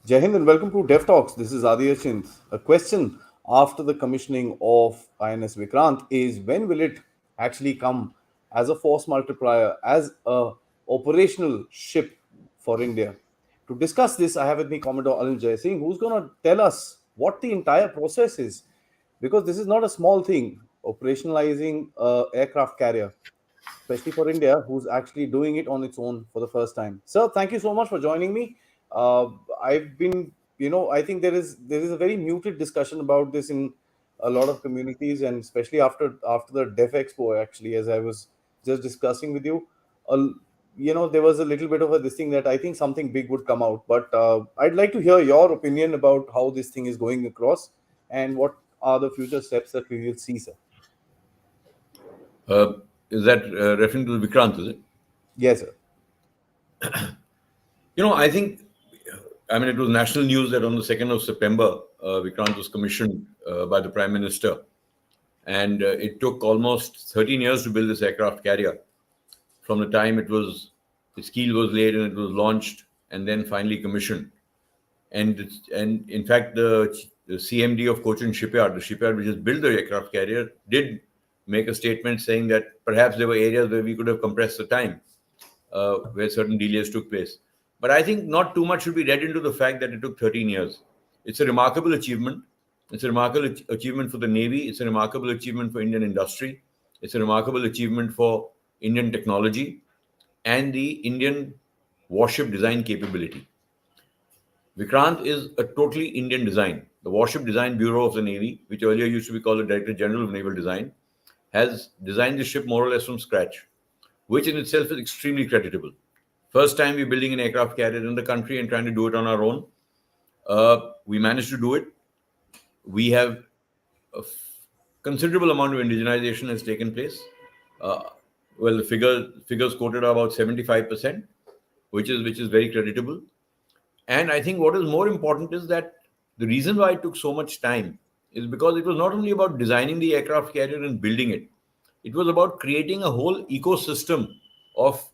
Jai Hind and welcome to Dev Talks. This is Aadi. A question after the commissioning of INS Vikrant is when will it actually come as a force multiplier, as a operational ship for India? To discuss this, I have with me Commodore Anil Singh, who's going to tell us what the entire process is, because this is not a small thing. Operationalizing a aircraft carrier, especially for India, who's actually doing it on its own for the first time. Sir, thank you so much for joining me. I've been, I think there is a very muted discussion about this in a lot of communities, and especially after the Def Expo, actually, as I was just discussing with you, uh, there was a little bit of a this thing that I think something big would come out. But I'd like to hear your opinion about how this thing is going across and what are the future steps that we will see, sir. Uh, is that referring to the Vikrant, is it? Yes, sir. I think, it was national news that on the 2nd of September, Vikrant was commissioned by the Prime Minister. And it took almost 13 years to build this aircraft carrier from the time its keel was laid and it was launched and then finally commissioned. And in fact, the CMD of Cochin Shipyard, the shipyard which has built the aircraft carrier, did make a statement saying that perhaps there were areas where we could have compressed the time, where certain delays took place. But I think not too much should be read into the fact that it took 13 years. It's a remarkable achievement. It's a remarkable achievement for the Navy. It's a remarkable achievement for Indian industry. It's a remarkable achievement for Indian technology and the Indian warship design capability. Vikrant is a totally Indian design. The Warship Design Bureau of the Navy, which earlier used to be called the Director General of Naval Design, has designed the ship more or less from scratch, which in itself is extremely creditable. First time we're building an aircraft carrier in the country and trying to do it on our own. We managed to do it. We have a considerable amount of indigenization has taken place. Uh, well, the figures quoted are about 75%, which is very creditable. And I think what is more important is that the reason why it took so much time is because it was not only about designing the aircraft carrier and building it, it was about creating a whole ecosystem of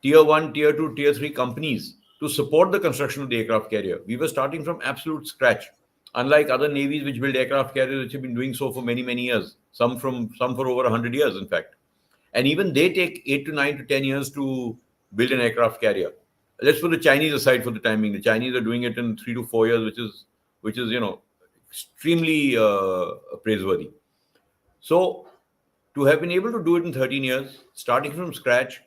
tier one, tier two, tier three companies to support the construction of the aircraft carrier. We were starting from absolute scratch, unlike other navies which build aircraft carriers, which have been doing so for many, many years, some for over 100 years, in fact. And even they take 8 to 9 to 10 years to build an aircraft carrier. Let's put the Chinese aside for the time being. The Chinese are doing it in 3 to 4 years, which is extremely praiseworthy. So to have been able to do it in 13 years, starting from scratch,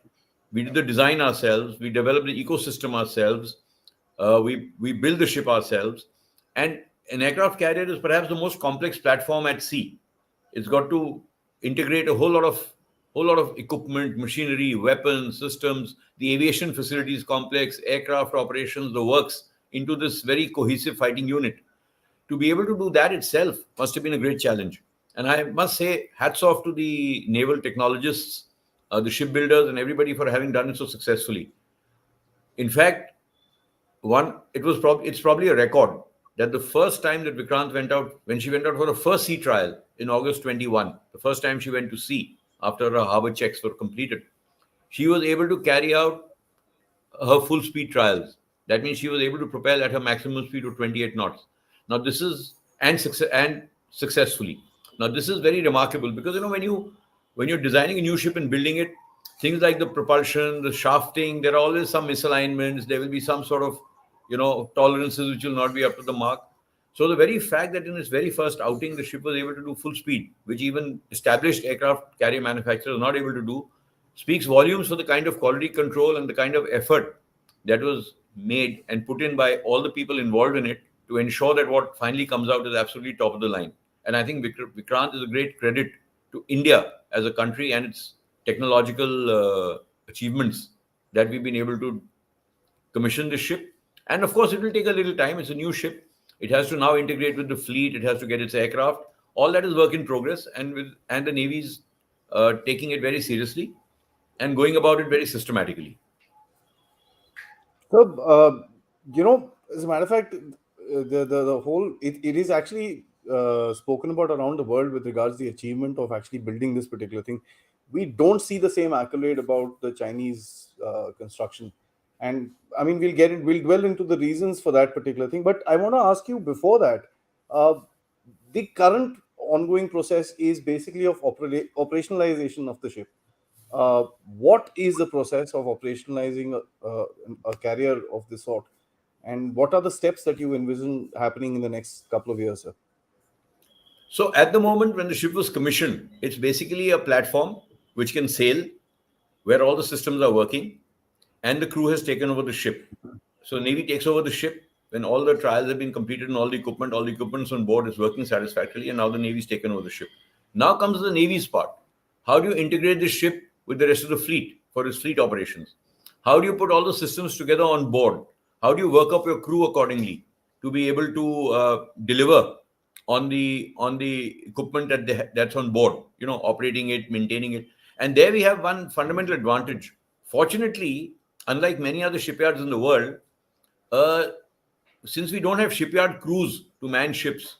we did the design ourselves, we developed the ecosystem ourselves, we build the ship ourselves, and an aircraft carrier is perhaps the most complex platform at sea. It's got to integrate a whole lot of equipment, machinery, weapons, systems, the aviation facilities complex, aircraft operations, the works into this very cohesive fighting unit. To be able to do that itself must have been a great challenge. And I must say, hats off to the naval technologists, the shipbuilders, and everybody for having done it so successfully. In fact, it's probably a record that the first time that Vikrant went out, when she went out for her first sea trial in August 21, the first time she went to sea after her harbor checks were completed, she was able to carry out her full speed trials. That means she was able to propel at her maximum speed of 28 knots. Now this is and successfully. Now this is very remarkable because when you're designing a new ship and building it, things like the propulsion, the shafting, there are always some misalignments. There will be some sort of tolerances which will not be up to the mark. So the very fact that in its very first outing the ship was able to do full speed, which even established aircraft carrier manufacturers are not able to do, speaks volumes for the kind of quality control and the kind of effort that was made and put in by all the people involved in it to ensure that what finally comes out is absolutely top of the line. And I think Vikrant is a great credit to India as a country and its technological achievements that we've been able to commission this ship. And of course, it will take a little time. It's a new ship. It has to now integrate with the fleet. It has to get its aircraft. All that is work in progress, and the Navy's taking it very seriously and going about it very systematically. So, as a matter of fact, the whole it is actually spoken about around the world with regards to the achievement of actually building this particular thing. We don't see the same accolade about the Chinese construction. And I mean, we'll dwell into the reasons for that particular thing. But I want to ask you before that, uh, the current ongoing process is basically of operationalization of the ship. What is the process of operationalizing a carrier of this sort, and what are the steps that you envision happening in the next couple of years, sir? So at the moment, when the ship was commissioned, it's basically a platform which can sail, where all the systems are working, and the crew has taken over the ship. So Navy takes over the ship when all the trials have been completed and all the equipment on board is working satisfactorily, and now the Navy's taken over the ship. Now comes the Navy's part. How do you integrate this ship with the rest of the fleet for its fleet operations? How do you put all the systems together on board? How do you work up your crew accordingly to be able to deliver on the equipment that's on board? Operating it, maintaining it, and there we have one fundamental advantage. Fortunately, unlike many other shipyards in the world, uh, since we don't have shipyard crews to man ships,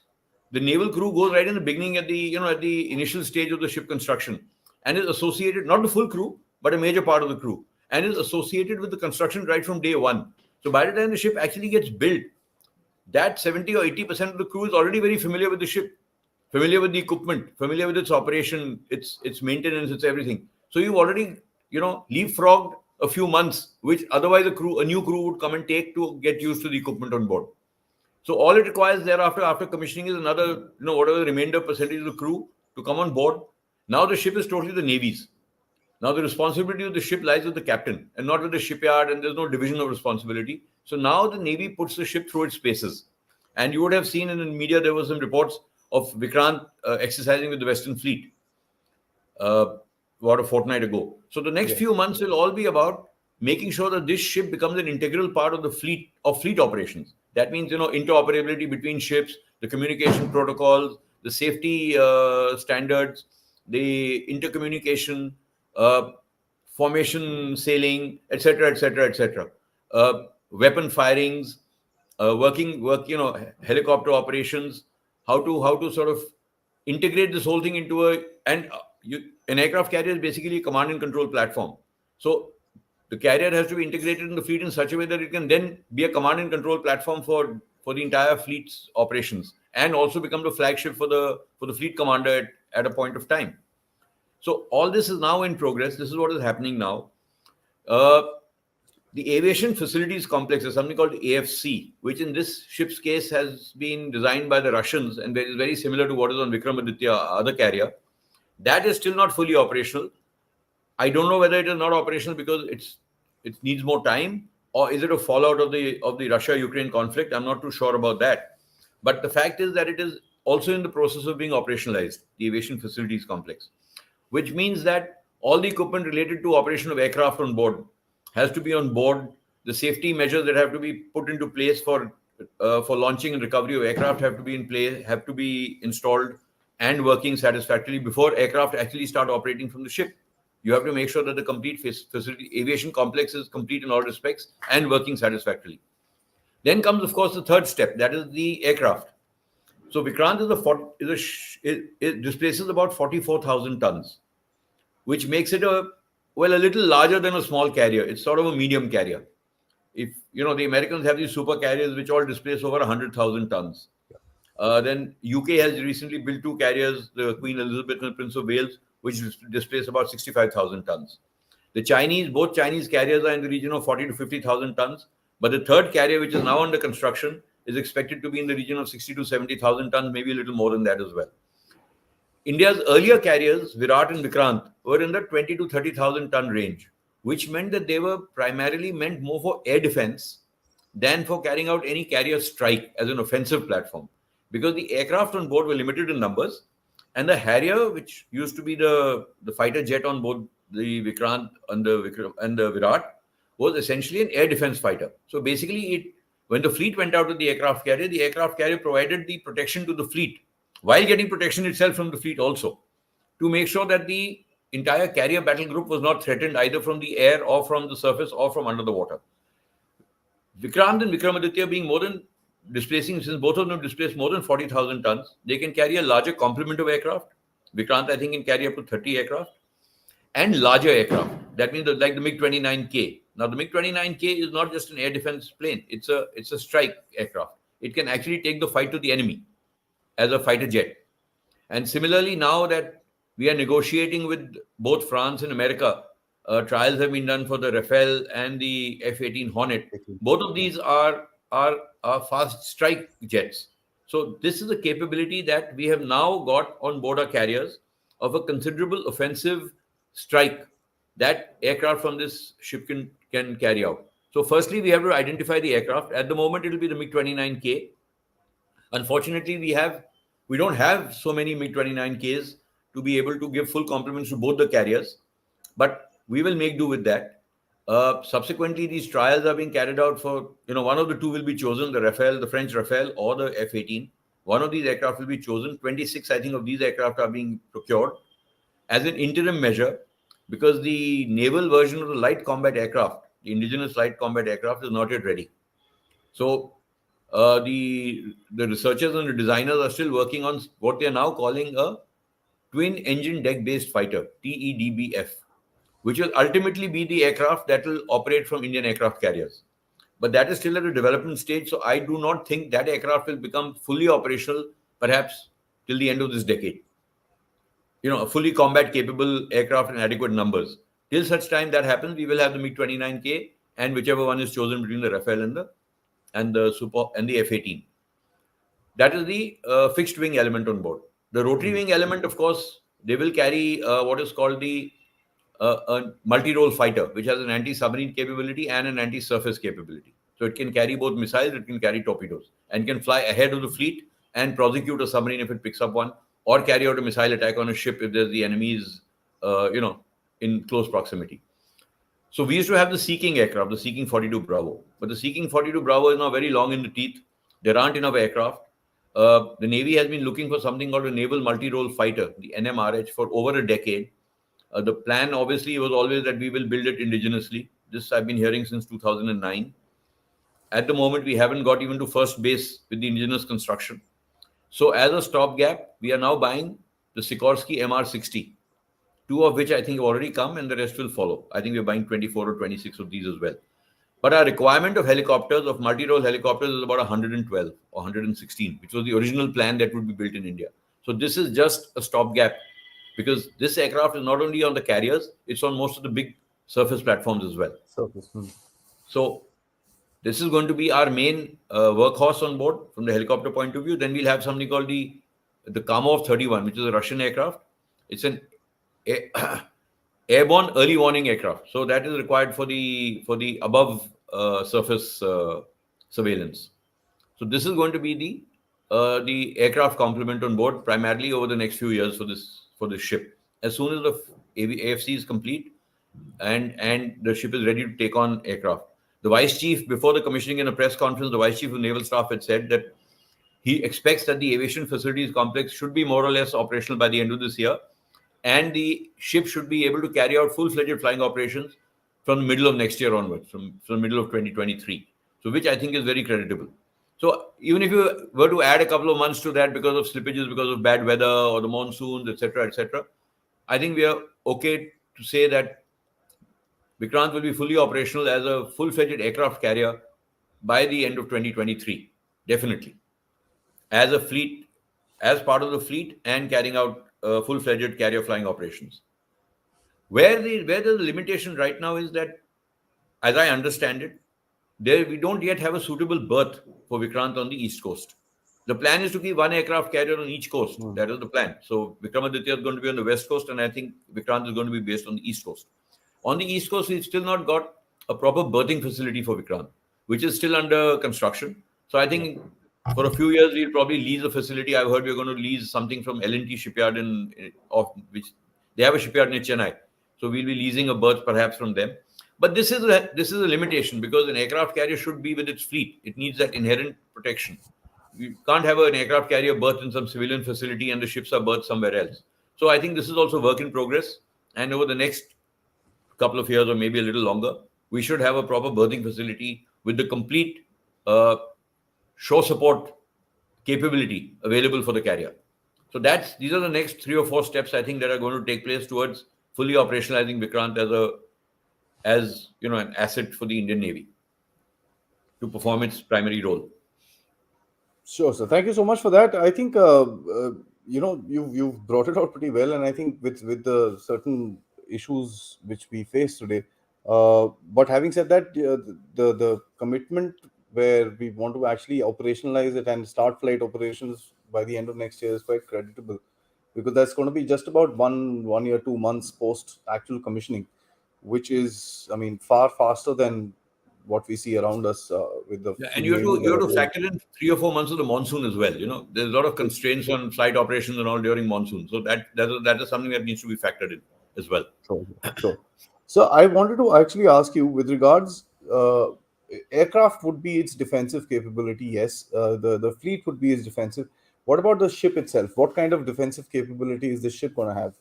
the naval crew goes right in the beginning at the initial stage of the ship construction, and is associated, not the full crew, but a major part of the crew, and is associated with the construction right from day one. So by the time the ship actually gets built, that 70 or 80% of the crew is already very familiar with the ship, familiar with the equipment, familiar with its operation, its maintenance, its everything. So you've already, leapfrogged a few months, which otherwise a new crew would come and take to get used to the equipment on board. So all it requires thereafter, after commissioning, is another, whatever the remainder percentage of the crew to come on board. Now the ship is totally the Navy's. Now the responsibility of the ship lies with the captain and not with the shipyard, and there's no division of responsibility. So now the Navy puts the ship through its paces. And you would have seen in the media, there were some reports of Vikrant exercising with the Western Fleet uh, about a fortnight ago. So the next Yeah. few months will all be about making sure that this ship becomes an integral part of the fleet operations. That means, interoperability between ships, the communication protocols, the safety standards, the intercommunication, uh, formation sailing, etc., etc., etc. Weapon firings, helicopter operations, how to sort of integrate this whole thing into an aircraft carrier is basically a command and control platform. So the carrier has to be integrated in the fleet in such a way that it can then be a command and control platform for the entire fleet's operations, and also become the flagship for the fleet commander at a point of time. So all this is now in progress. This is what is happening now. Uh, the Aviation Facilities Complex is something called AFC, which in this ship's case has been designed by the Russians, and is very similar to what is on Vikramaditya, other carrier. That is still not fully operational. I don't know whether it is not operational because it needs more time, or is it a fallout of the Russia-Ukraine conflict. I'm not too sure about that. But the fact is that it is also in the process of being operationalized, the Aviation Facilities Complex, which means that all the equipment related to operation of aircraft on board has to be on board. The safety measures that have to be put into place for launching and recovery of aircraft have to be in place, have to be installed and working satisfactorily before aircraft actually start operating from the ship. You have to make sure that the complete facility aviation complex is complete in all respects and working satisfactorily. Then comes, of course, the third step, that is the aircraft. So Vikrant it displaces about 44,000 tons, which makes it a little larger than a small carrier. It's sort of a medium carrier. If the Americans have these super carriers which all displace over 100,000 tons. Then UK has recently built two carriers, the Queen Elizabeth and Prince of Wales, which displace about 65,000 tons. Both Chinese carriers are in the region of 40 to 50,000 tons, but the third carrier, which is now under construction, is expected to be in the region of 60 to 70,000 tons, maybe a little more than that as well. India's earlier carriers, Virat and Vikrant, were in the 20 to 30,000 ton range, which meant that they were primarily meant more for air defense than for carrying out any carrier strike as an offensive platform, because the aircraft on board were limited in numbers, and the Harrier, which used to be the fighter jet on board the Vikrant and the Virat, was essentially an air defense fighter. So basically, when the fleet went out with the aircraft carrier provided the protection to the fleet while getting protection itself from the fleet also, to make sure that the entire carrier battle group was not threatened either from the air or from the surface or from under the water. Vikrant and Vikramaditya being since both of them displace more than 40,000 tons, they can carry a larger complement of aircraft. Vikrant, I think, can carry up to 30 aircraft and larger aircraft. That means like the MiG-29K, Now, the MiG-29K is not just an air defense plane; it's a strike aircraft. It can actually take the fight to the enemy as a fighter jet. And similarly, now that we are negotiating with both France and America, trials have been done for the Rafale and the F-18 Hornet. Both of these are fast strike jets. So this is a capability that we have now got on board our carriers of a considerable offensive strike that aircraft from this ship can carry out. So firstly, we have to identify the aircraft. At the moment, it will be the MiG-29K. Unfortunately, we don't have so many MiG-29Ks to be able to give full complements to both the carriers, but we will make do with that. Subsequently, these trials are being carried out for, one of the two will be chosen, the Rafale, the French Rafale, or the F-18. One of these aircraft will be chosen. 26, I think, of these aircraft are being procured as an interim measure because the naval version of the light combat aircraft, the indigenous light combat aircraft, is not yet ready. So the researchers and the designers are still working on what they are now calling a twin engine deck based fighter, TEDBF, which will ultimately be the aircraft that will operate from Indian aircraft carriers. But that is still at a development stage, so I do not think that aircraft will become fully operational perhaps till the end of this decade. A fully combat capable aircraft in adequate numbers. Till such time that happens, we will have the MiG-29K and whichever one is chosen between the Rafale and the F-18. That is the fixed wing element on board. The rotary wing element, of course, they will carry what is called the a multi-role fighter, which has an anti-submarine capability and an anti-surface capability. So it can carry both missiles, it can carry torpedoes, and can fly ahead of the fleet and prosecute a submarine if it picks up one, or carry out a missile attack on a ship if there's the enemy's, in close proximity. So we used to have the Sea King aircraft, the Sea King 42 Bravo. But the Sea King 42 Bravo is now very long in the teeth. There aren't enough aircraft. The Navy has been looking for something called a naval multi-role fighter, the NMRH, for over a decade. The plan obviously was always that we will build it indigenously. This I've been hearing since 2009. At the moment, we haven't got even to first base with the indigenous construction. So as a stopgap, we are now buying the Sikorsky MR60. Two of which I think have already come and the rest will follow. I think we're buying 24 or 26 of these as well. But our requirement of helicopters, of multi-role helicopters, is about 112 or 116, which was the original plan that would be built in India. So this is just a stopgap because this aircraft is not only on the carriers, it's on most of the big surface platforms as well. So this is going to be our main workhorse on board from the helicopter point of view. Then we'll have something called the Kamov 31, which is a Russian aircraft. It's an airborne early warning aircraft. So that is required for the above surface surveillance. So this is going to be the aircraft complement on board primarily over the next few years for this ship. As soon as the AFC is complete and the ship is ready to take on aircraft. The Vice Chief, before the commissioning in a press conference, the Vice Chief of Naval Staff had said that he expects that the aviation facilities complex should be more or less operational by the end of this year. And the ship should be able to carry out full-fledged flying operations from the middle of next year onwards, from the middle of 2023. So which I think is very creditable. So even if you were to add a couple of months to that because of slippages, because of bad weather or the monsoons, etc., I think we are okay to say that Vikrant will be fully operational as a full-fledged aircraft carrier by the end of 2023, definitely, as a fleet, as part of the fleet and carrying out full-fledged carrier flying operations. Where the limitation right now is that, as I understand it, we don't yet have a suitable berth for Vikrant on the East Coast. The plan is to keep one aircraft carrier on each coast. That is the plan. So Vikramaditya is going to be on the West Coast, and I think Vikrant is going to be based on the East Coast. On the East Coast, we've still not got a proper berthing facility for Vikrant, which is still under construction. So I think for a few years, we'll probably lease a facility. I've heard we're going to lease something from L&T shipyard which they have a shipyard in Chennai. So we'll be leasing a berth perhaps from them. But this is a limitation because an aircraft carrier should be with its fleet. It needs that inherent protection. You can't have an aircraft carrier berthed in some civilian facility and the ships are berthed somewhere else. So I think this is also work in progress. And over the next couple of years or maybe a little longer, we should have a proper berthing facility with the complete shore support capability available for the carrier. So these are the next 3 or 4 steps I think that are going to take place towards fully operationalizing Vikrant as an asset for the Indian Navy to perform its primary role. Sure, sir. Thank you so much for that. I think you've brought it out pretty well, and I think with the certain issues which we face today. But having said that, the commitment where we want to actually operationalize it and start flight operations by the end of next year is quite creditable, because that's going to be just about one year, 2 months post actual commissioning, which is, I mean, far faster than what we see around us with the Yeah, and few navies you that have are to doing. factor in 3 or 4 months of the monsoon as well. There's a lot of constraints on flight operations and all during monsoon, so that is something that needs to be factored in as well. Sure, sure. So I wanted to actually ask you with regards, aircraft would be its defensive capability. Yes, the fleet would be its defensive. What about the ship itself? What kind of defensive capability is the ship going to have?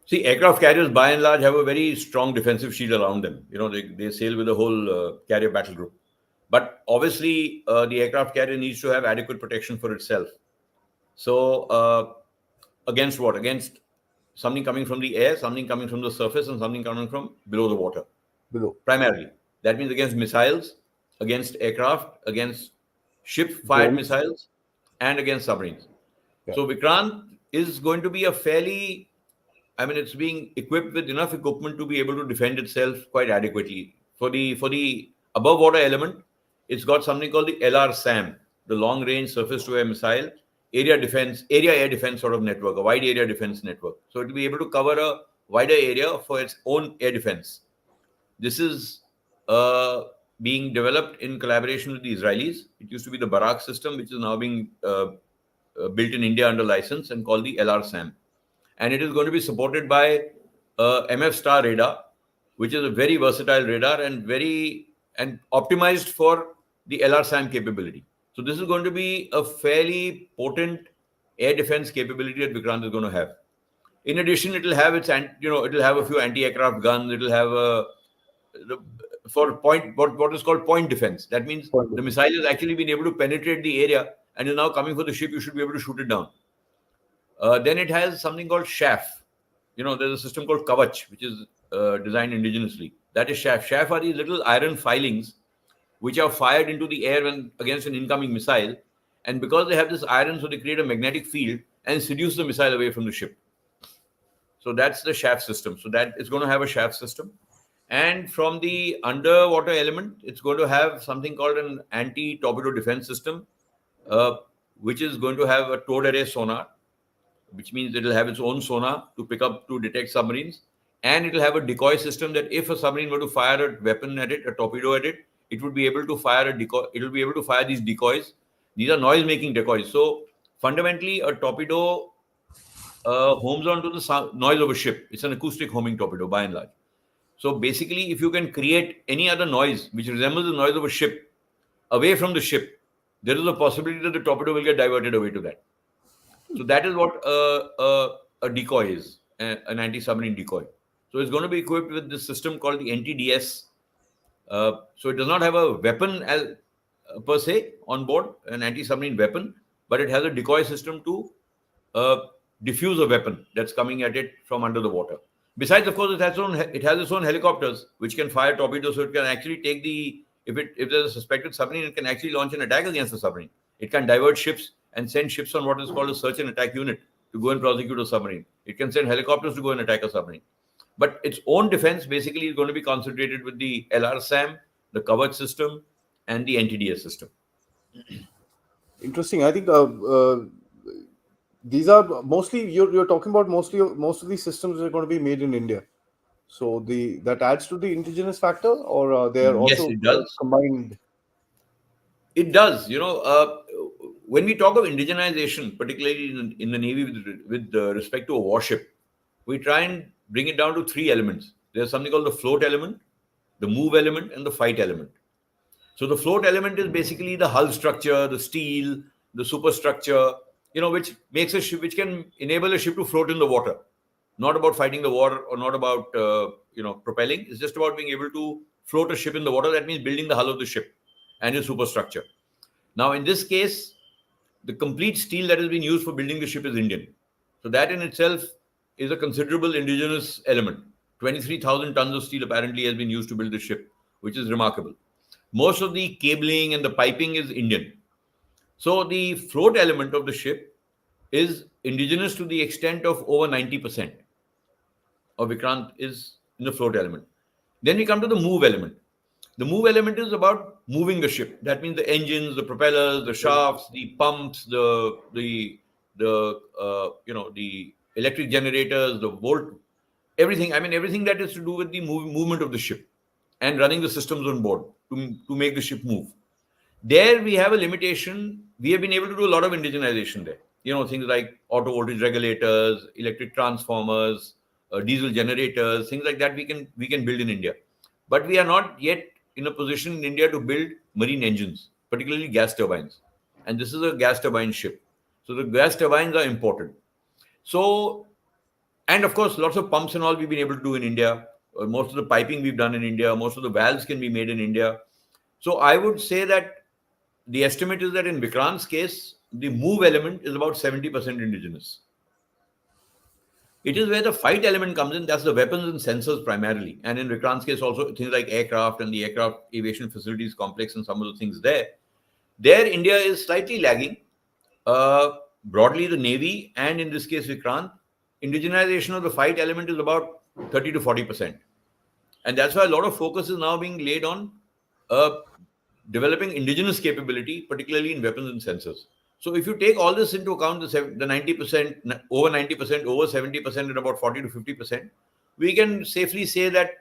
See, aircraft carriers by and large have a very strong defensive shield around them. They sail with a whole carrier battle group. But obviously, the aircraft carrier needs to have adequate protection for itself. So, against what? Against something coming from the air, something coming from the surface, and something coming from below the water. Below Primarily, that means against missiles, against aircraft, against ship-fired drones? missiles, and against submarines. Yeah, So Vikrant is going to be a fairly, I mean, it's being equipped with enough equipment to be able to defend itself quite adequately. For the above water element, it's got something called the LR-SAM, the long range surface to air missile area air defense sort of network, a wide area defense network. So it will be able to cover a wider area for its own air defense. This is being developed in collaboration with the Israelis. It used to be the Barak system, which is now being built in India under license and called the LR-SAM. And it is going to be supported by MF Star radar, which is a very versatile radar and optimized for the LR-SAM capability. So this is going to be a fairly potent air defense capability that Vikrant is going to have. In addition, it'll have it'll have a few anti-aircraft guns. It'll have for what is called point defense. That means point the of view. missile has actually been able to penetrate the area and is now coming for the ship. You should be able to shoot it down. Then it has something called SHAF. There's a system called Kavach, which is designed indigenously. That is SHAF. SHAF are these little iron filings which are fired into the air when against an incoming missile. And because they have this iron, so they create a magnetic field and seduce the missile away from the ship. So that's the shaft system. So that is going to have a shaft system. And from the underwater element, it's going to have something called an anti-torpedo defense system, uh, which is going to have a towed array sonar, which means it'll have its own sonar to detect submarines. And it'll have a decoy system that if a submarine were to fire a weapon at it, a torpedo at it, it would be able to fire a decoy. It will be able to fire these decoys. These are noise-making decoys. So fundamentally, a torpedo homes onto the noise of a ship. It's an acoustic homing torpedo by and large. So basically, if you can create any other noise which resembles the noise of a ship away from the ship, there is a possibility that the torpedo will get diverted away to that. So that is what a decoy is, an anti-submarine decoy. So it's going to be equipped with this system called the NTDS. So it does not have a weapon per se on board, an anti-submarine weapon, but it has a decoy system to uh, diffuse a weapon that's coming at it from under the water. Besides, of course, it has its own helicopters which can fire torpedoes, so it can actually take if there's a suspected submarine, it can actually launch an attack against the submarine. It can divert ships and send ships on what is called a search and attack unit to go and prosecute a submarine. It can send helicopters to go and attack a submarine. But its own defense basically is going to be concentrated with the LR-SAM, the Kavach system, and the NTDS system. Interesting. I think these are mostly, you're talking about most of these systems are going to be made in India. So the that adds to the indigenous factor, or they are Yes, also it does. combined. It does. When we talk of indigenization, particularly in the Navy with respect to a warship, we try and bring it down to three elements. There's something called the float element, the move element, and the fight element. So the float element is basically the hull structure, the steel, the superstructure, which makes a ship, which can enable a ship to float in the water. Not about fighting the war or not about propelling. It's just about being able to float a ship in the water. That means building the hull of the ship and its superstructure. Now, in this case, the complete steel that has been used for building the ship is Indian. So that in itself is a considerable indigenous element. 23,000 tons of steel apparently has been used to build the ship, which is remarkable. Most of the cabling and the piping is Indian. So the float element of the ship is indigenous to the extent of over 90% of Vikrant is in the float element. Then we come to the move element. The move element is about moving the ship. That means the engines, the propellers, the shafts, the pumps, the electric generators, the volt, everything. I mean everything that is to do with the movement of the ship and running the systems on board to make the ship move. There we have a limitation. We have been able to do a lot of indigenization there. Things like auto voltage regulators, electric transformers, diesel generators, things like that we can build in India. But we are not yet in a position in India to build marine engines, particularly gas turbines. And this is a gas turbine ship. So the gas turbines are important. So, and of course, lots of pumps and all we've been able to do in India. Most of the piping we've done in India. Most of the valves can be made in India. So I would say that the estimate is that in Vikrant's case, the move element is about 70% indigenous. It is where the fight element comes in. That's the weapons and sensors primarily. And in Vikrant's case, also things like aircraft and the aircraft aviation facilities complex and some of the things there. There, India is slightly lagging. Broadly, the Navy and in this case, Vikrant, indigenization of the fight element is about 30 to 40%. And that's why a lot of focus is now being laid on uh, developing indigenous capability, particularly in weapons and sensors. So if you take all this into account, the 90%, over 90%, over 70%, and about 40 to 50%, we can safely say that,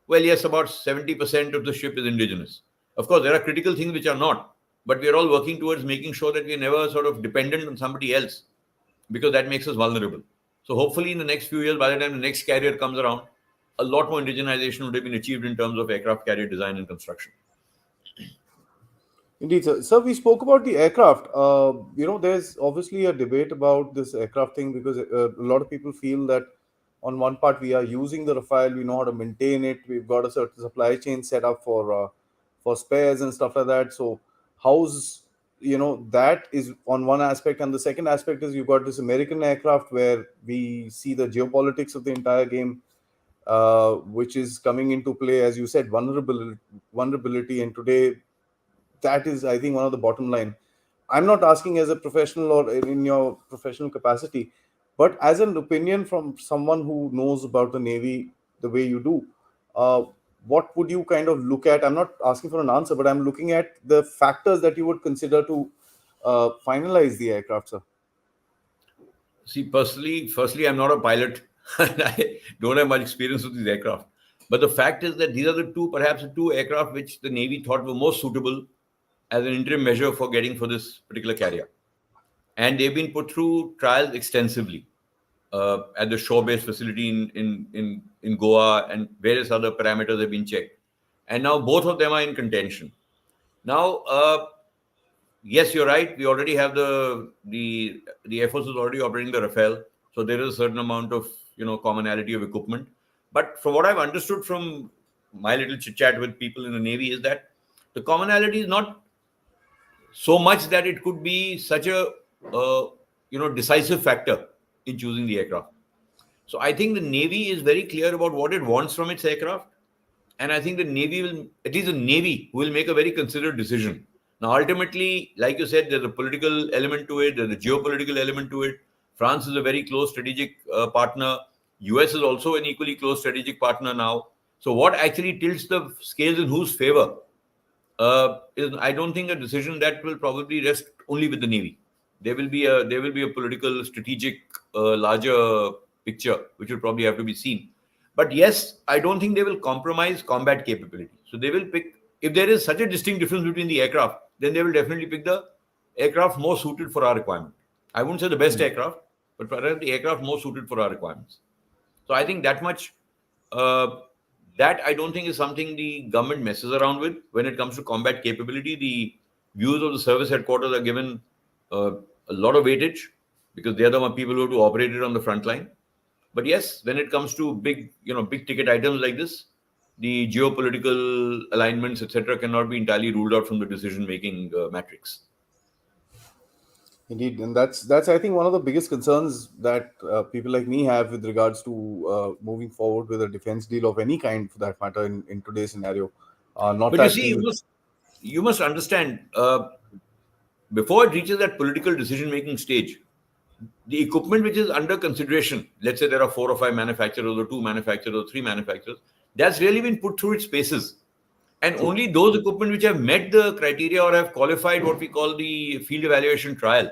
well, yes, about 70% of the ship is indigenous. Of course, there are critical things which are not, but we are all working towards making sure that we are never sort of dependent on somebody else because that makes us vulnerable. So hopefully in the next few years, by the time the next carrier comes around, a lot more indigenization would have been achieved in terms of aircraft carrier design and construction. Indeed, sir. Sir, we spoke about the aircraft. There's obviously a debate about this aircraft thing because a lot of people feel that on one part we are using the Rafale, we know how to maintain it, we've got a certain supply chain set up for spares and stuff like that. So, how's that is on one aspect, and the second aspect is you've got this American aircraft where we see the geopolitics of the entire game, which is coming into play, as you said, vulnerability, and today that is, I think, one of the bottom line. I'm not asking as a professional or in your professional capacity, but as an opinion from someone who knows about the Navy the way you do, uh, what would you kind of look at? I'm not asking for an answer, but I'm looking at the factors that you would consider to finalize the aircraft, sir. See, personally, firstly, I'm not a pilot and I don't have much experience with these aircraft. But the fact is that these are perhaps the two aircraft which the Navy thought were most suitable as an interim measure for getting for this particular carrier. And they've been put through trials extensively at the shore-based facility in Goa, and various other parameters have been checked. And now both of them are in contention. Now, yes, you're right. We already have the Air Force is already operating the Rafale, so there is a certain amount of commonality of equipment. But from what I've understood from my little chit chat with people in the Navy is that the commonality is not so much that it could be such a decisive factor in choosing the aircraft. So I think the Navy is very clear about what it wants from its aircraft, and I think the Navy will, at least the Navy, will make a very considered decision. Now, ultimately, like you said, there's a political element to it, there's a geopolitical element to it. France is a very close strategic partner. US is also an equally close strategic partner now. So, what actually tilts the scales in whose favor is, I don't think, a decision that will probably rest only with the Navy. There will be a political, strategic, larger picture which will probably have to be seen. But yes, I don't think they will compromise combat capability. So they will pick, if there is such a distinct difference between the aircraft, then they will definitely pick the aircraft more suited for our requirement. I wouldn't say the best aircraft, but perhaps the aircraft more suited for our requirements. So I think that much, uh, that I don't think is something the government messes around with when it comes to combat capability. The views of the service headquarters are given uh, a lot of weightage because they are the people who have to operate it on the front line. But yes, when it comes to big ticket items like this, the geopolitical alignments, etc., cannot be entirely ruled out from the decision making matrix. Indeed, and that's I think one of the biggest concerns that people like me have with regards to moving forward with a defense deal of any kind, for that matter, in today's scenario. Not But you that see, the you must understand, before it reaches that political decision making stage, the equipment which is under consideration, let's say there are 4 or 5 manufacturers or 2 manufacturers or 3 manufacturers, that's really been put through its paces. And true. only those equipment which have met the criteria or have qualified what we call the field evaluation trial,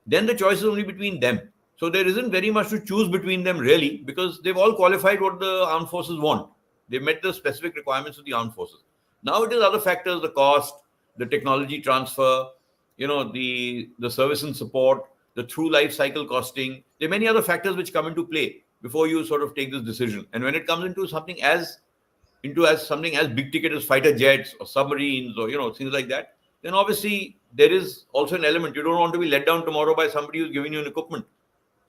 then the choice is only between them. So there isn't very much to choose between them really, because they've all qualified what the armed forces want. They met the specific requirements of the armed forces. Now it is other factors: the cost, the technology transfer, the service and support, the through life cycle costing. There are many other factors which come into play before you sort of take this decision. And when it comes into something as big ticket as fighter jets or submarines or things like that, then obviously there is also an element. You don't want to be let down tomorrow by somebody who's giving you an equipment.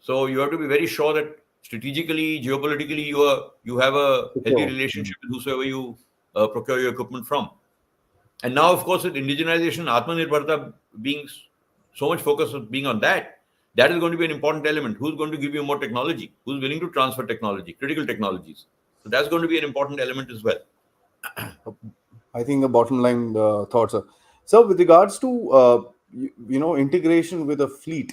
So you have to be very sure that strategically, geopolitically, you have a healthy Secure. relationship with whosoever you procure your equipment from. And now, of course, with indigenization, Atmanirbharta being so much focus on being on that, that is going to be an important element. Who's going to give you more technology? Who's willing to transfer technology, critical technologies? So that's going to be an important element as well. I think the bottom line thoughts are, so with regards to integration with a fleet.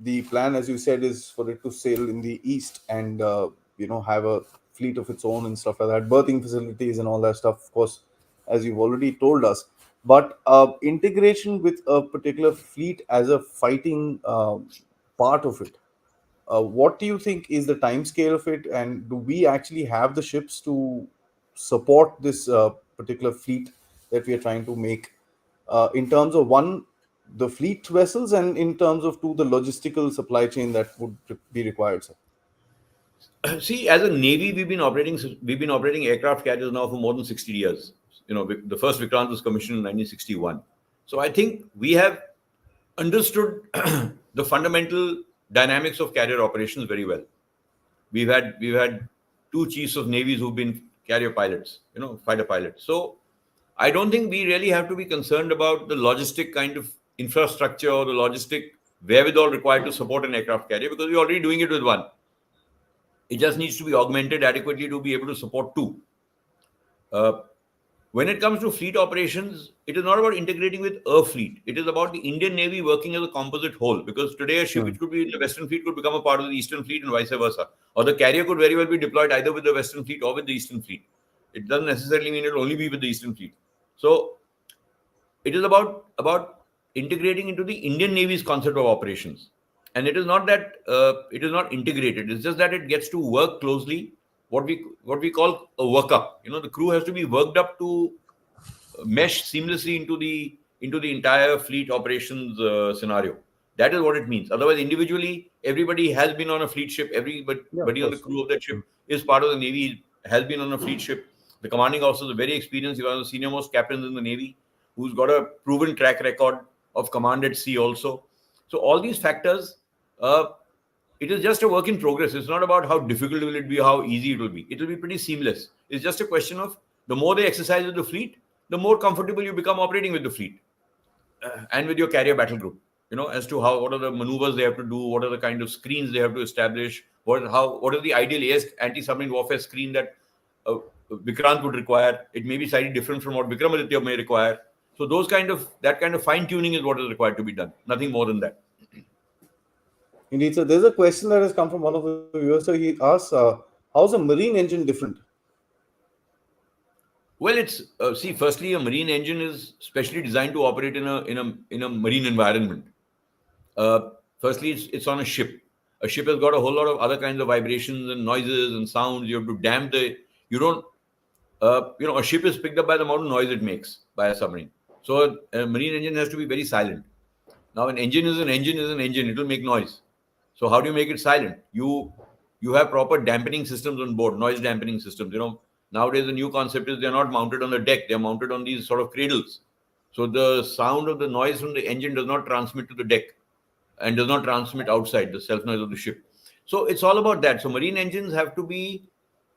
The plan, as you said, is for it to sail in the east and have a fleet of its own and stuff like that, berthing facilities and all that stuff. Of course, as you've already told us, but integration with a particular fleet as a fighting part of it. What do you think is the time scale of it, and do we actually have the ships to support this particular fleet that we are trying to make, in terms of one, the fleet vessels, and in terms of two, the logistical supply chain that would be required, sir? See, as a navy, we've been operating aircraft carriers now for more than 60 years. The first Vikrant was commissioned in 1961. So I think we have understood the fundamental dynamics of carrier operations very well. We've had two chiefs of navies who've been carrier pilots, fighter pilots. So I don't think we really have to be concerned about the logistic kind of infrastructure or the logistic wherewithal required to support an aircraft carrier, because we're already doing it with one. It just needs to be augmented adequately to be able to support two. Uh, when it comes to fleet operations, it is not about integrating with a fleet. It is about the Indian Navy working as a composite whole. Because today, a ship Hmm. which could be in the Western Fleet could become a part of the Eastern Fleet and vice versa. Or the carrier could very well be deployed either with the Western Fleet or with the Eastern Fleet. It doesn't necessarily mean it will only be with the Eastern Fleet. So it is about integrating into the Indian Navy's concept of operations. And it is not that it is not integrated. It's just that it gets to work closely. What we call a workup. The crew has to be worked up to mesh seamlessly into the entire fleet operations scenario. That is what it means. Otherwise, individually, everybody has been on a fleet ship. Yeah, of Everybody on the course. crew of that Hmm. ship is part of the navy. Has been on a fleet ship. The commanding officer is very experienced. He was one of the senior most captains in the navy, who's got a proven track record of command at sea also. So all these factors, uh, it is just a work in progress. It's not about how difficult will it be, how easy it will be. It will be pretty seamless. It's just a question of the more they exercise with the fleet, the more comfortable you become operating with the fleet and with your carrier battle group. As to what are the maneuvers they have to do, what are the kind of screens they have to establish, what is the ideal anti-submarine warfare screen that uh, Vikrant would require. It may be slightly different from what Vikramaditya may require. So that kind of fine tuning is what is required to be done. Nothing more than that. Indeed, so there's a question that has come from one of the viewers. So he asks, how's a marine engine different? Well, it's see. Firstly, a marine engine is specially designed to operate in a marine environment. Uh, Firstly, it's on a ship. A ship has got a whole lot of other kinds of vibrations and noises and sounds. You have to damp the. You don't. A ship is picked up by the amount of noise it makes by a submarine. So a marine engine has to be very silent. Now, an engine is an engine is an engine. It will make noise. So how do you make it silent? You have proper dampening systems on board, noise dampening systems. Nowadays the new concept is they're not mounted on the deck; they're mounted on these sort of cradles. So the sound of the noise from the engine does not transmit to the deck and does not transmit outside the self noise of the ship. So it's all about that. So marine engines have to be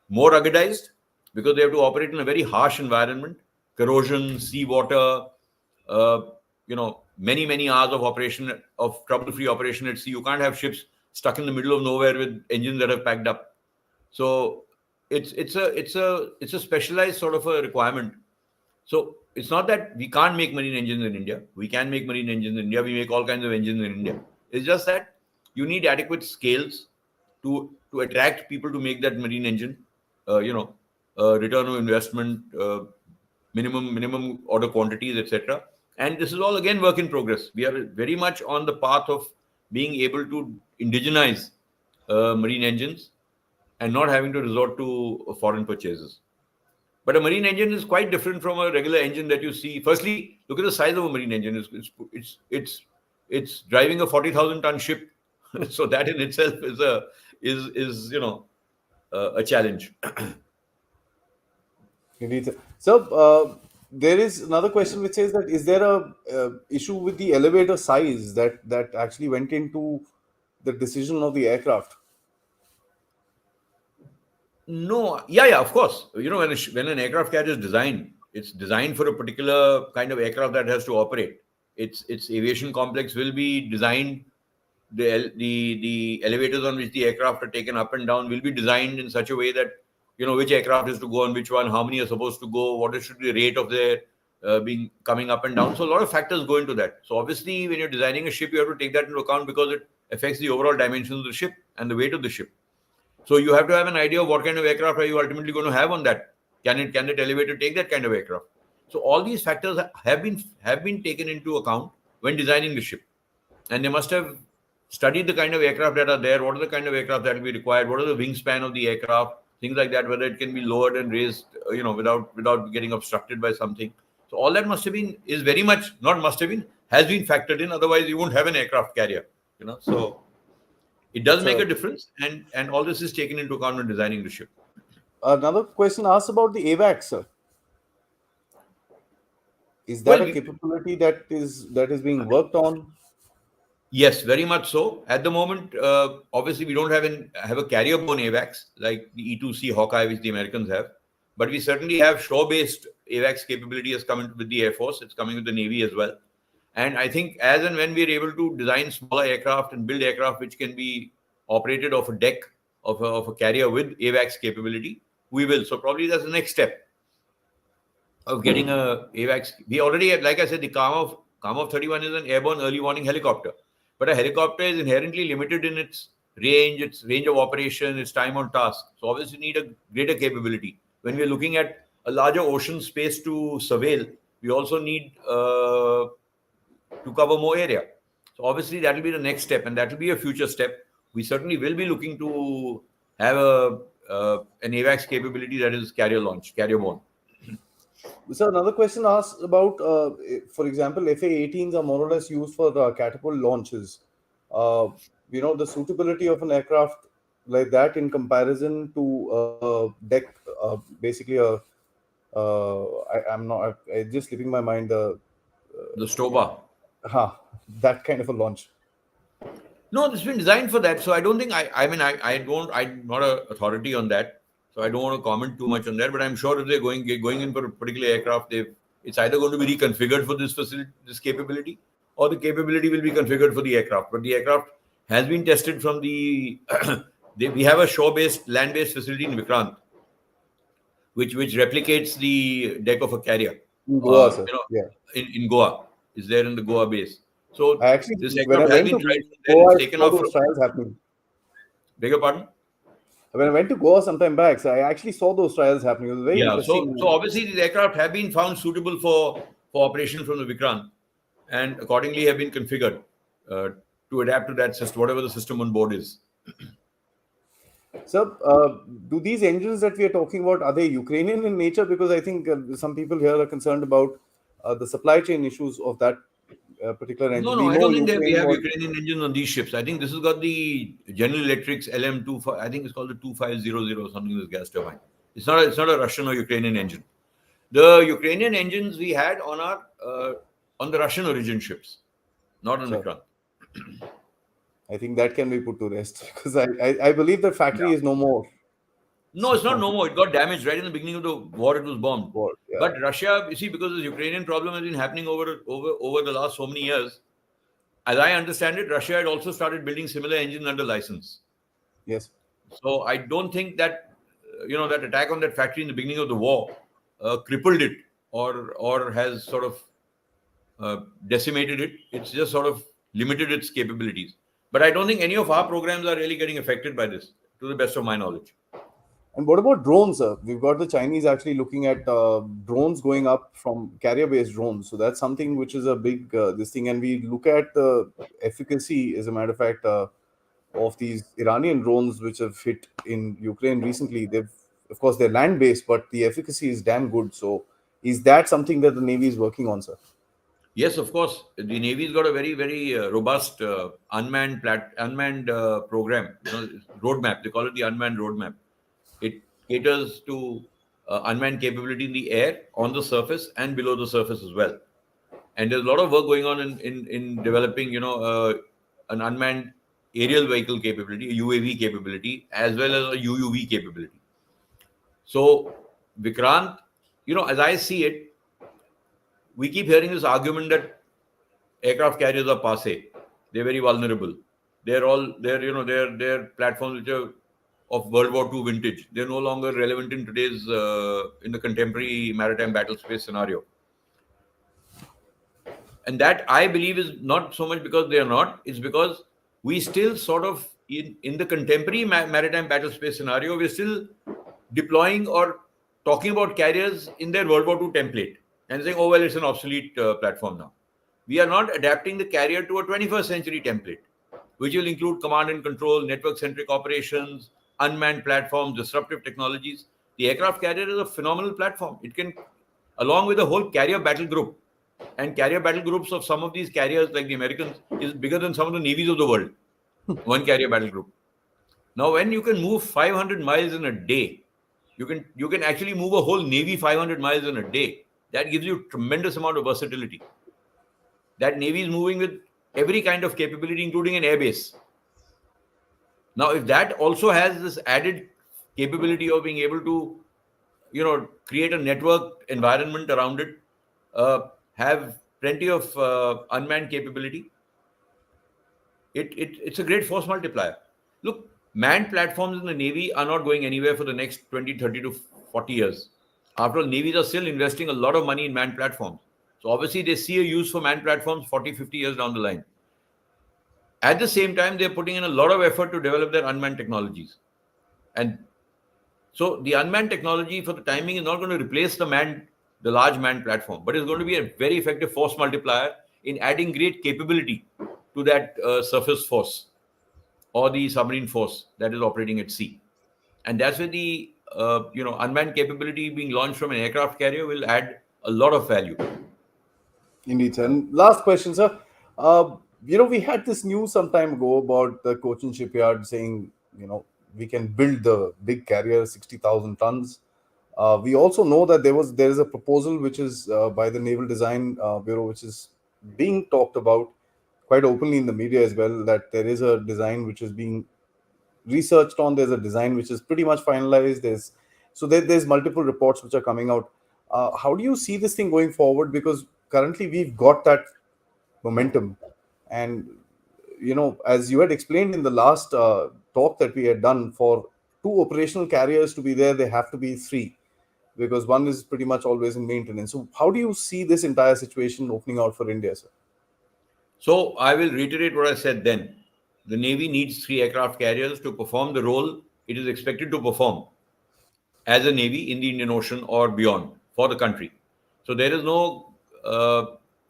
more ruggedized because they have to operate in a very harsh environment, corrosion, seawater, uh, many hours of operation, of trouble-free operation at sea. You can't have ships stuck in the middle of nowhere with engines that have packed up. So it's a specialized sort of a requirement. So it's not that we can't make marine engines in India. We can make marine engines in India. We make all kinds of engines in India. It's just that you need adequate scales to attract people to make that marine engine. Return on investment, minimum order quantities, etc. And this is all again work in progress. We are very much on the path of being able to indigenize marine engines and not having to resort to foreign purchases. But a marine engine is quite different from a regular engine that you see. Firstly, look at the size of a marine engine. It's driving a 40,000-ton ship, so that in itself is a challenge. Indeed, sir. So, there is another question which says that is there a issue with the elevator size that actually went into the decision of the aircraft? No, yeah, of course. When an aircraft carrier is designed, it's designed for a particular kind of aircraft that has to operate. Its aviation complex will be designed. The elevators on which the aircraft are taken up and down will be designed in such a way that which aircraft is to go on which one, how many are supposed to go, what should be the rate of their being coming up and down. So a lot of factors go into that. So obviously, when you're designing a ship, you have to take that into account because it affects the overall dimensions of the ship and the weight of the ship. So you have to have an idea of what kind of aircraft are you ultimately going to have on that. Can that elevator take that kind of aircraft? So all these factors have been taken into account when designing the ship, and they must have studied the kind of aircraft that are there. What are the kind of aircraft that will be required? What are the wingspan of the aircraft? Things like that. Whether it can be lowered and raised, without getting obstructed by something. So all that has been factored in. Otherwise, you won't have an aircraft carrier. So it does make a difference, and all this is taken into account when designing the ship. Another question asks about the AVAX, sir. Is that Well, a capability that is being worked on? yes, very much so. At the moment, obviously, we don't have a carrier-borne AVAX like the E-2C Hawkeye, which the Americans have. But we certainly have shore-based AVAX capability has come with the Air Force. It's coming with the Navy as well. And I think as and when we're able to design smaller aircraft and build aircraft which can be operated off a deck of a carrier with AVAX capability, we will. So probably that's the next step of getting a AVAX. We already have, like I said, the Kamov 31 is an airborne early warning helicopter. But a helicopter is inherently limited in its range of operation, its time on task. So obviously you need a greater capability. When we're looking at a larger ocean space to surveil, we also need to cover more area. So obviously that will be the next step, and that will be a future step. We certainly will be looking to have an AVAX capability that is carrier-borne. So another question asks about, for example, FA-18s are more or less used for catapult launches. The suitability of an aircraft like that in comparison to deck, basically I'm not. It's just slipping my mind. The Stoba. That kind of a launch. No, it's been designed for that. So I don't think I'm not an authority on that. So I don't want to comment too much on that. But I'm sure if they're going in for a particular aircraft, it's either going to be reconfigured for this capability, or the capability will be configured for the aircraft. But the aircraft has been tested from we have a shore-based, land-based facility in Vikrant, which replicates the deck of a carrier. In Goa, sir. In Goa. Is there in the Goa base. So this when I aircraft has went been to tried Goa, and I taken saw off. those trials happening. Beg your pardon? When I went to Goa sometime back, so I actually saw those trials happening. It was very interesting. So obviously these aircraft have been found suitable for operation from the Vikrant, and accordingly have been configured to adapt to that system, whatever the system on board is. So, do these engines that we are talking about, are they Ukrainian in nature? Because I think some people here are concerned about the supply chain issues of that particular engine. No, I don't think we have Ukrainian engines on these ships. I think this has got the General Electric's LM25. I think it's called the 2500 or something, this gas turbine. It's not a Russian or Ukrainian engine. The Ukrainian engines we had on the Russian origin ships, not on Vikrant. I think that can be put to rest because I believe the factory is no more. No, it's not no more. It got damaged right in the beginning of the war. It was bombed. War, yeah. But Russia, you see, because the Ukrainian problem has been happening over the last so many years, as I understand it, Russia had also started building similar engines under license. Yes. So I don't think that that attack on that factory in the beginning of the war crippled it or has sort of decimated it. It's just sort of limited its capabilities. But I don't think any of our programs are really getting affected by this, to the best of my knowledge. And what about drones, sir? We've got the Chinese actually looking at drones going up from carrier-based drones. So that's something which is a big this thing. And we look at the efficacy, as a matter of fact, of these Iranian drones which have hit in Ukraine recently. They've, of course, they're land-based, but the efficacy is damn good. So is that something that the Navy is working on, sir? Yes, of course. The Navy's got a very, very robust unmanned program, roadmap. They call it the unmanned roadmap. It caters to unmanned capability in the air, on the surface, and below the surface as well. And there's a lot of work going on in developing, an unmanned aerial vehicle capability, a UAV capability, as well as a UUV capability. So, Vikrant, as I see it, we keep hearing this argument that aircraft carriers are passe. They're very vulnerable. They're platforms which are of World War II vintage. They're no longer relevant in today's in the contemporary maritime battle space scenario. And that I believe is not so much because they are not. It's because we still sort of in the contemporary maritime battle space scenario, we're still deploying or talking about carriers in their World War II template and saying, oh well, it's an obsolete platform now. We are not adapting the carrier to a 21st century template, which will include command and control, network-centric operations, unmanned platforms, disruptive technologies. The aircraft carrier is a phenomenal platform. It can, along with the whole carrier battle group, and carrier battle groups of some of these carriers, like the Americans, is bigger than some of the navies of the world. One carrier battle group. Now, when you can move 500 miles in a day, you can actually move a whole navy 500 miles in a day. That gives you tremendous amount of versatility. That navy is moving with every kind of capability, including an airbase. Now, if that also has this added capability of being able to, create a network environment around it, have plenty of unmanned capability, it's a great force multiplier. Look, manned platforms in the Navy are not going anywhere for the next 20, 30 to 40 years. After all, navies are still investing a lot of money in manned platforms. So obviously they see a use for manned platforms 40, 50 years down the line. At the same time, they're putting in a lot of effort to develop their unmanned technologies. And so the unmanned technology for the timing is not going to replace the large manned platform, but it's going to be a very effective force multiplier in adding great capability to that surface force or the submarine force that is operating at sea. And that's where the unmanned capability being launched from an aircraft carrier will add a lot of value. Indeed, sir. And last question, sir. We had this news some time ago about the Cochin shipyard saying, we can build the big carrier, 60,000 tons. We also know that there is a proposal which is by the Naval Design Bureau, which is being talked about quite openly in the media as well. That there is a design which is being researched on. There's a design which is pretty much finalized. There's multiple reports which are coming out. How do you see this thing going forward? Because currently we've got that momentum, and as you had explained in the last talk that we had done, for two operational carriers to be there, they have to be three, because one is pretty much always in maintenance. So how do you see this entire situation opening out for India, sir? So I will reiterate what I said then. The Navy needs 3 aircraft carriers to perform the role it is expected to perform as a Navy in the Indian Ocean or beyond for the country. So there is no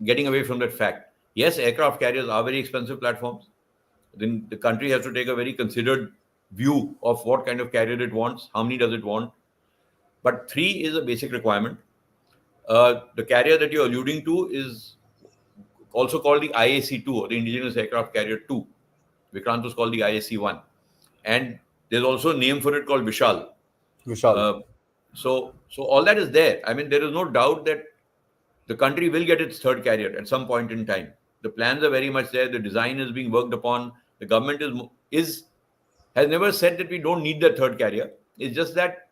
getting away from that fact. Yes, aircraft carriers are very expensive platforms. Then the country has to take a very considered view of what kind of carrier it wants, how many does it want. But 3 is a basic requirement. The carrier that you're alluding to is also called the IAC-2 or the Indigenous Aircraft Carrier 2. Vikrant was called the IAC-1. And there's also a name for it called Vishal. Vishal. So all that is there. I mean, there is no doubt that the country will get its third carrier at some point in time. The plans are very much there. The design is being worked upon. The government has never said that we don't need that third carrier. It's just that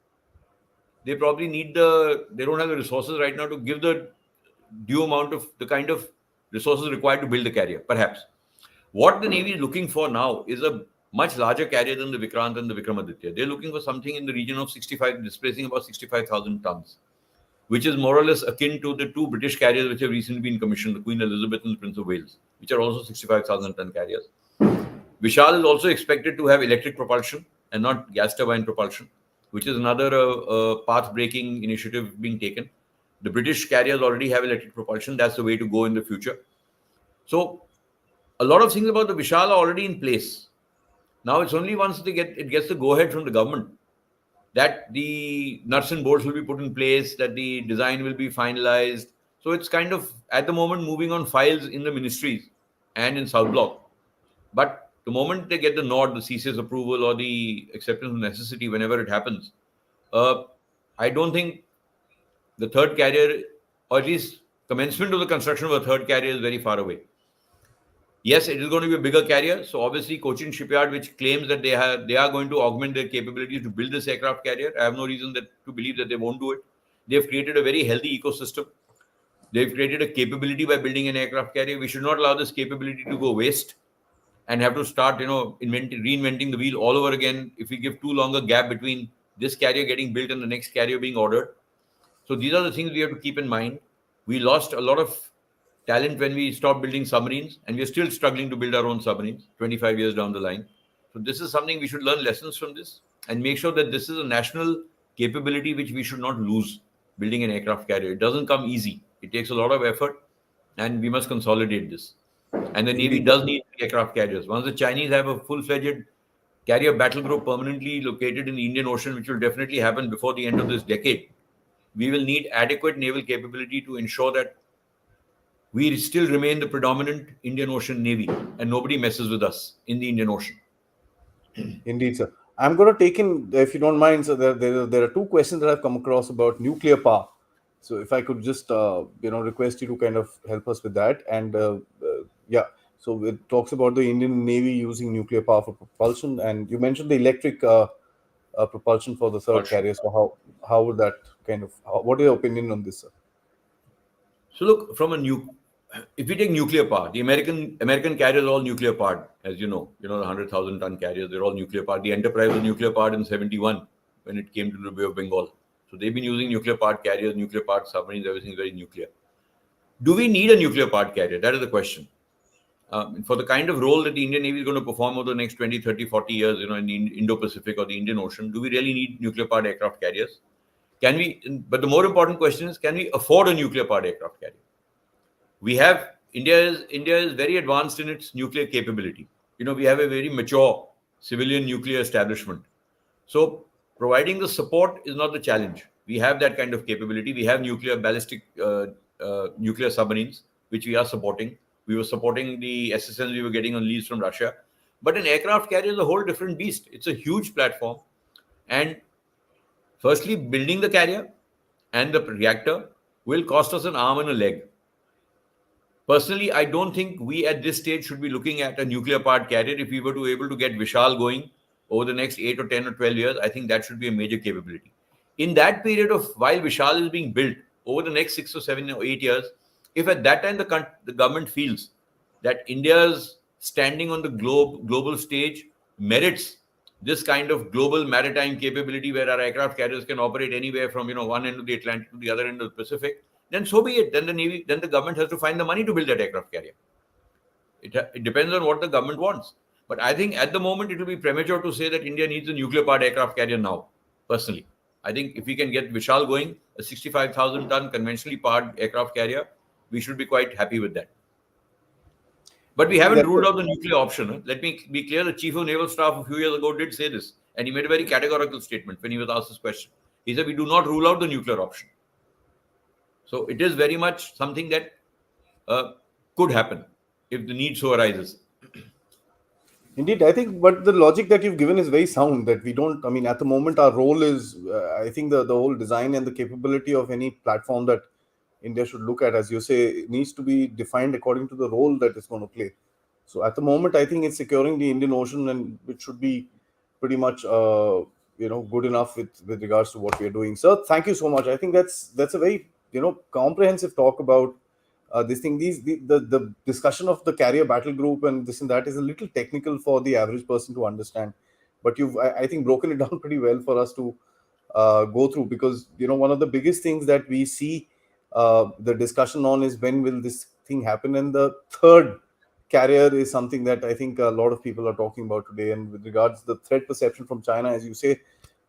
they probably they don't have the resources right now to give the due amount of the kind of resources required to build the carrier, perhaps. What the Navy is looking for now is a much larger carrier than the Vikrant and the Vikramaditya. They're looking for something in the region of 65, displacing about 65,000 tons, which is more or less akin to the two British carriers which have recently been commissioned, the Queen Elizabeth and the Prince of Wales, which are also 65,000 ton carriers. Vishal is also expected to have electric propulsion and not gas turbine propulsion, which is another path-breaking initiative being taken. The British carriers already have electric propulsion. That's the way to go in the future. So a lot of things about the Vishal are already in place. Now it's only once it gets the go-ahead from the government that the nuts and bolts will be put in place, that the design will be finalized. So it's kind of at the moment moving on files in the ministries and in South Block. But the moment they get the nod, the CCS approval or the acceptance of necessity, whenever it happens, I don't think the third carrier, or at least commencement of the construction of a third carrier, is very far away. Yes, it is going to be a bigger carrier. So obviously, Cochin Shipyard, which claims that they are going to augment their capabilities to build this aircraft carrier, I have no reason to believe that they won't do it. They've created a very healthy ecosystem. They've created a capability by building an aircraft carrier. We should not allow this capability to go waste and have to start, reinventing the wheel all over again if we give too long a gap between this carrier getting built and the next carrier being ordered. So these are the things we have to keep in mind. We lost a lot of talent when we stopped building submarines, and we're still struggling to build our own submarines 25 years down the line. So this is something we should learn lessons from this and make sure that this is a national capability which we should not lose building an aircraft carrier. It doesn't come easy. It takes a lot of effort, and we must consolidate this. And the Navy Indeed. does need aircraft carriers. Once the Chinese have a full-fledged carrier battle group permanently located in the Indian Ocean, which will definitely happen before the end of this decade, we will need adequate naval capability to ensure that we still remain the predominant Indian Ocean Navy and nobody messes with us in the Indian Ocean. Indeed, sir. I'm going to take in, if you don't mind, so there are two questions that I've come across about nuclear power. So if I could just, request you to kind of help us with that. And yeah, so it talks about the Indian Navy using nuclear power for propulsion. And you mentioned the electric propulsion for the third Propulsion. carrier. So how would that what is your opinion on this, sir? So look, if we take nuclear power, the American carriers are all nuclear powered, as you know, the 100,000 ton carriers, they're all nuclear powered. The Enterprise was nuclear powered in 71 when it came to the Bay of Bengal. So they've been using nuclear powered carriers, nuclear powered submarines, everything is very nuclear. Do we need a nuclear powered carrier? That is the question. For the kind of role that the Indian Navy is going to perform over the next 20, 30, 40 years, in the Indo-Pacific or the Indian Ocean, do we really need nuclear powered aircraft carriers? But the more important question is, can we afford a nuclear powered aircraft carrier? India is very advanced in its nuclear capability. We have a very mature civilian nuclear establishment. So providing the support is not the challenge. We have that kind of capability. We have ballistic nuclear submarines, which we are supporting. We were supporting the SSNs we were getting on lease from Russia. But an aircraft carrier is a whole different beast. It's a huge platform. And firstly, building the carrier and the reactor will cost us an arm and a leg. Personally, I don't think we at this stage should be looking at a nuclear powered carrier. If we were to able to get Vishal going over the next 8 or 10 or 12 years, I think that should be a major capability. In that period of while Vishal is being built over the next 6 or 7 or 8 years, if at that time the government feels that India's standing on the global stage merits this kind of global maritime capability where our aircraft carriers can operate anywhere from one end of the Atlantic to the other end of the Pacific, then so be it. Then the government has to find the money to build that aircraft carrier. It depends on what the government wants. But I think at the moment it will be premature to say that India needs a nuclear powered aircraft carrier now. Personally, I think if we can get Vishal going, a 65,000 ton conventionally powered aircraft carrier, we should be quite happy with that. But we haven't ruled out the nuclear option. Let me be clear. The Chief of Naval Staff a few years ago did say this, and he made a very categorical statement when he was asked this question. He said, we do not rule out the nuclear option. So it is very much something that could happen if the need so arises. Indeed, I think, but the logic that you've given is very sound. That we don't. I mean, at the moment, our role is. I think the whole design and the capability of any platform that India should look at, as you say, needs to be defined according to the role that it's going to play. So at the moment, I think it's securing the Indian Ocean, and which should be pretty much good enough with regards to what we are doing. Sir, thank you so much. I think that's a very comprehensive talk about this thing. The discussion of the carrier battle group and this and that is a little technical for the average person to understand, but you've I think broken it down pretty well for us to go through, because one of the biggest things that we see the discussion on is when will this thing happen, and the third carrier is something that I think a lot of people are talking about today. And with regards to the threat perception from China, as you say,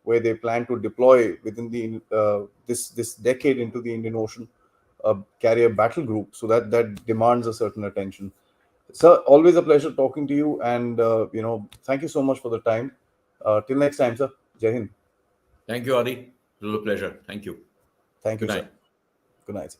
where they plan to deploy within the this decade into the Indian Ocean a carrier battle group, so that demands a certain attention. Sir, always a pleasure talking to you, and thank you so much for the time. Till next time, sir. Jai Hind. Thank you, Adi. It was a pleasure. Thank you. Thank Good you, sir. night. Good night, sir.